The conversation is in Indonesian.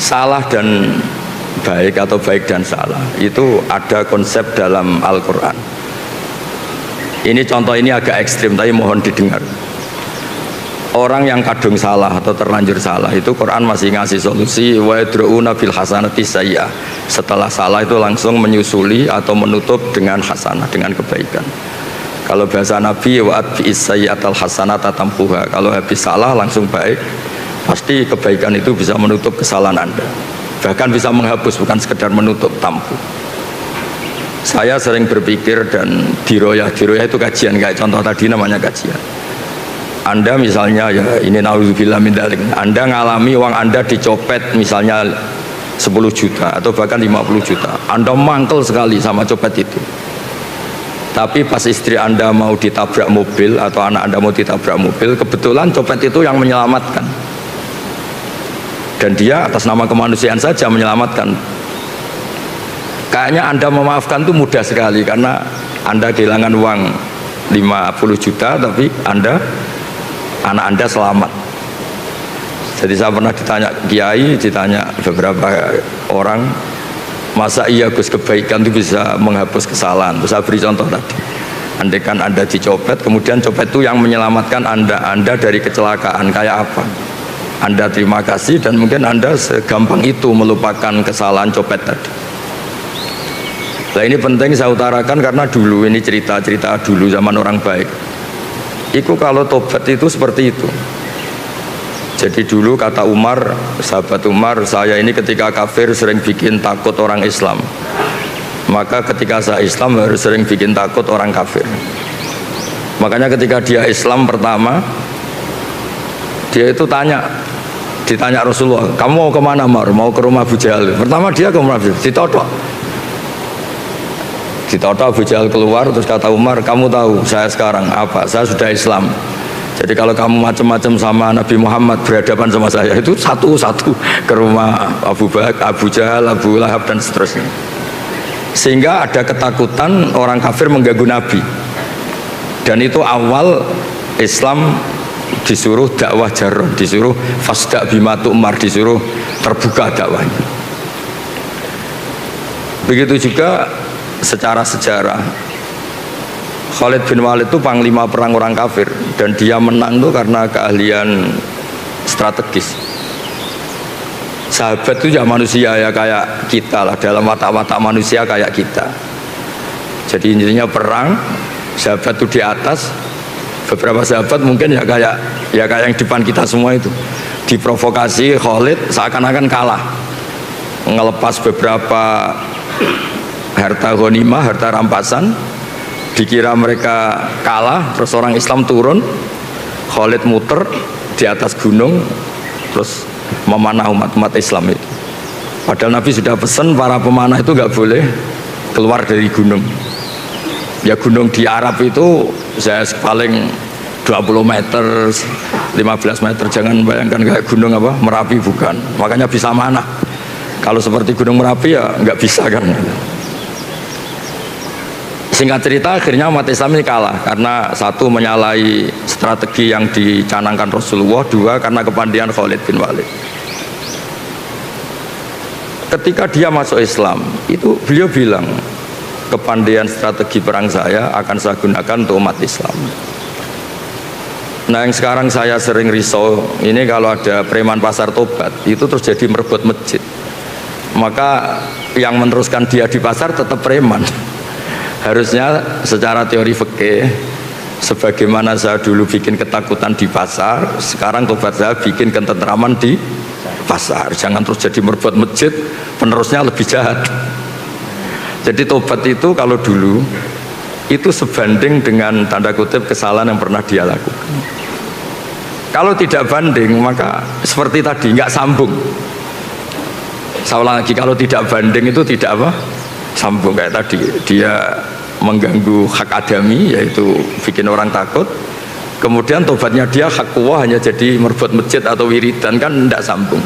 salah dan baik atau baik dan salah itu ada konsep dalam Al-Quran. Ini contoh ini agak ekstrim tapi mohon didengar. Orang yang kadung salah atau terlanjur salah itu Quran masih ngasih solusi wa yadruuna bil hasanati sayyi'ah. Setelah salah itu langsung menyusuli atau menutup dengan hasanah, dengan kebaikan. Kalau bahasa Nabi wa'at bi'is sayyi'atal hasanata tampuha. Kalau habis salah langsung baik, pasti kebaikan itu bisa menutup kesalahan Anda. Bahkan bisa menghapus, bukan sekedar menutup, tampu. Saya sering berpikir dan diroyah itu kajian, kayak contoh tadi namanya kajian. Anda misalnya, ya ini naudzubillah min dzalik, Anda ngalami uang Anda dicopet misalnya 10 juta atau bahkan 50 juta. Anda mangkel sekali sama copet itu. Tapi pas istri Anda mau ditabrak mobil atau anak Anda mau ditabrak mobil, kebetulan copet itu yang menyelamatkan. Dan dia atas nama kemanusiaan saja menyelamatkan. Kayaknya Anda memaafkan itu mudah sekali karena Anda kehilangan uang 50 juta tapi anak Anda selamat. Jadi saya pernah ditanya kiai, ditanya beberapa orang, masa iya Gus kebaikan itu bisa menghapus kesalahan? Terus saya beri contoh tadi. Andaikan Anda dicopet, kemudian copet itu yang menyelamatkan Anda dari kecelakaan, kayak apa? Anda terima kasih dan mungkin Anda segampang itu melupakan kesalahan copet tadi. Nah ini penting saya utarakan karena dulu ini cerita-cerita dulu zaman orang baik. Itu kalau tobat itu seperti itu. Jadi dulu kata Umar, sahabat Umar, saya ini ketika kafir sering bikin takut orang Islam. Maka ketika saya Islam harus sering bikin takut orang kafir. Makanya ketika dia Islam pertama, dia itu ditanya Rasulullah, kamu mau kemana Mar? Mau ke rumah Abu Jahal. Pertama dia ke rumah Abu Jahal, ditodok Abu Jahal keluar, terus kata Umar, kamu tahu saya sekarang apa? Saya sudah Islam. Jadi kalau kamu macam-macam sama Nabi Muhammad berhadapan sama saya, itu satu-satu ke rumah Abu Jahal, Abu Lahab dan seterusnya. Sehingga ada ketakutan orang kafir mengganggu Nabi. Dan itu awal Islam disuruh dakwah jarron, disuruh fasda bima tu'mar, disuruh terbuka dakwahnya. Begitu juga secara sejarah, Khalid bin Walid itu panglima perang orang kafir dan dia menang tuh karena keahlian strategis. Sahabat itu ya manusia ya kayak kita lah, dalam watak-watak manusia kayak kita. Jadi intinya perang, sahabat itu di atas, beberapa sahabat mungkin ya kayak yang depan kita semua itu diprovokasi Khalid seakan-akan kalah, ngelepas beberapa harta ghanimah, harta rampasan, dikira mereka kalah, terus orang Islam turun, Khalid muter di atas gunung, terus memanah umat Islam itu. Padahal Nabi sudah pesan para pemanah itu nggak boleh keluar dari gunung. Ya gunung di Arab itu saya paling 20 meter, 15 meter, jangan bayangkan kayak gunung apa Merapi, bukan. Makanya bisa manah. Kalau seperti gunung Merapi ya nggak bisa kan. Singkat cerita akhirnya umat Islam ini kalah karena satu menyalahi strategi yang dicanangkan Rasulullah, dua karena kepandian Khalid bin Walid. Ketika dia masuk Islam itu beliau bilang, kepandian strategi perang saya akan saya gunakan untuk umat Islam. Nah yang sekarang saya sering risau ini kalau ada preman pasar tobat itu terus jadi merebut masjid, maka yang meneruskan dia di pasar tetap preman. Harusnya secara teori fikih, sebagaimana saya dulu bikin ketakutan di pasar, sekarang tobat saya bikin ketentraman di pasar. Jangan terus jadi merebut masjid, penerusnya lebih jahat. Jadi tobat itu kalau dulu itu sebanding dengan tanda kutip kesalahan yang pernah dia lakukan. Kalau tidak banding maka seperti tadi nggak sambung. Saya ulang lagi, kalau tidak banding itu tidak apa? Sambung kayak tadi, dia mengganggu hak adami yaitu bikin orang takut, kemudian tobatnya dia hak kuwah hanya jadi merebut masjid atau wiridan, kan tidak sambung.